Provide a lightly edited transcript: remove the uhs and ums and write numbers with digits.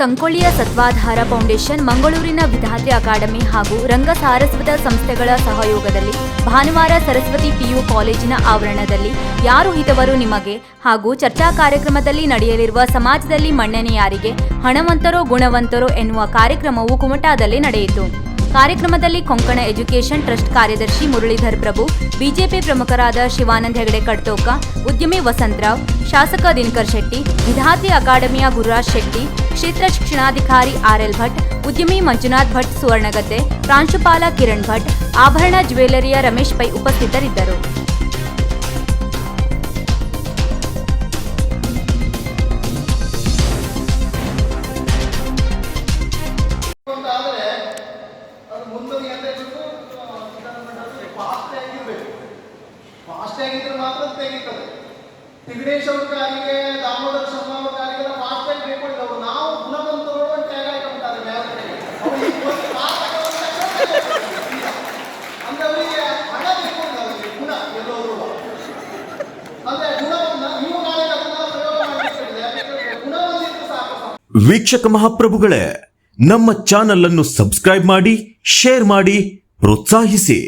ಸಂಗೊಳ್ಳಿಯ ಸತ್ವಾಧಾರ foundation, ಮಂಗಳೂರಿನ Vidhatri academy ಹಾಗೂ ರಂಗ ಸಾರಸ್ವತ ಸಂಸ್ಥೆಗಳ ಸಹಯೋಗದಲ್ಲಿ ಭಾನುವಾರ ಸರಸ್ವತಿ ಪಿಯು ಕಾಲೇಜಿನ ಆವರಣದಲ್ಲಿ ಯಾರು ಹಿತವರು ನಿಮಗೆ ಹಾಗೂ ಚರ್ಚಾ ಕಾರ್ಯಕ್ರಮದಲ್ಲಿ ನಡೆಯಲಿರುವ ಸಮಾಜದಲ್ಲಿ ಮನ್ನಣೆ ಯಾರಿಗೆ, ಹಣವಂತರೋ ಗುಣವಂತರೋ ಎನ್ನುವ ಕಾರ್ಯಕ್ರಮವು ಕುಮಟಾದಲ್ಲಿ ನಡೆಯಿತು. ಕಾರ್ಯಕ್ರಮದಲ್ಲಿ ಕೊಂಕಣ ಎಜುಕೇಷನ್ ಟ್ರಸ್ಟ್ ಕಾರ್ಯದರ್ಶಿ ಮುರಳೀಧರ್ ಪ್ರಭು, ಬಿಜೆಪಿ ಪ್ರಮುಖರಾದ ಶಿವಾನಂದ ಹೆಗಡೆ ಕಡ್ತೋಕ, ಉದ್ಯಮಿ ವಸಂತರಾವ್, ಶಾಸಕ ದಿನಕರ್ ಶೆಟ್ಟಿ, ವಿಧಾತ್ರಿ ಅಕಾಡೆಮಿಯ ಗುರುರಾಜ್ ಶೆಟ್ಟಿ, ಕ್ಷೇತ್ರ ಶಿಕ್ಷಣಾಧಿಕಾರಿ ಆರ್.ಎಲ್. ಭಟ್, ಉದ್ಯಮಿ ಮಂಜುನಾಥ್ ಭಟ್ ಸುವರ್ಣಗದ್ದೆ, ಪ್ರಾಂಶುಪಾಲ ಕಿರಣ್ ಭಟ್, ಆಭರಣ ಜ್ಯುವೆಲರಿಯ ರಮೇಶ್ ಪೈ ಉಪಸ್ಥಿತರಿದ್ದರು. ಫಾಸ್ಟ್ ಆಗಿದ್ರೆ ಮಾತ್ರ ತೆಗಿತದೆ. ತಿಗಡೇಶ್ವರ ಕಾರಿಗೆ, ದಾಮೋದರ ಸಂಭಾವ ಕಾರಿಗೆಲ್ಲ ಫಾಸ್ಟ್ ಆಗಿ ಬೇಕು. ನಾವು ಗುಣವಂತರು ಅಂತ ಹೇಗಾಯ್ಕೊಂಡ್ಬಿಟ್ಟಾರೆ ಅಂದ್ರೆ ಅವರಿಗೆ ಹಣ ಬೇಕು, ಅವರಿಗೆ ಗುಣ ಎಲ್ಲರೂ ಅಂದ್ರೆ ಗುಣವನ್ನ ನೀವು ನಾಳೆ ಅದನ್ನ ಪ್ರಯೋಗ ಮಾಡಬೇಕಾಗಿದೆ. ಯಾಕಂದ್ರೆ ಗುಣವಂತಿದ್ರೆ ಸಾಕು. ವೀಕ್ಷಕ ಮಹಾಪ್ರಭುಗಳೇ, ನಮ್ಮ ಚಾನಲ್ ಅನ್ನು ಸಬ್ಸ್ಕ್ರೈಬ್ ಮಾಡಿ, ಶೇರ್ ಮಾಡಿ, ಪ್ರೋತ್ಸಾಹಿಸಿ.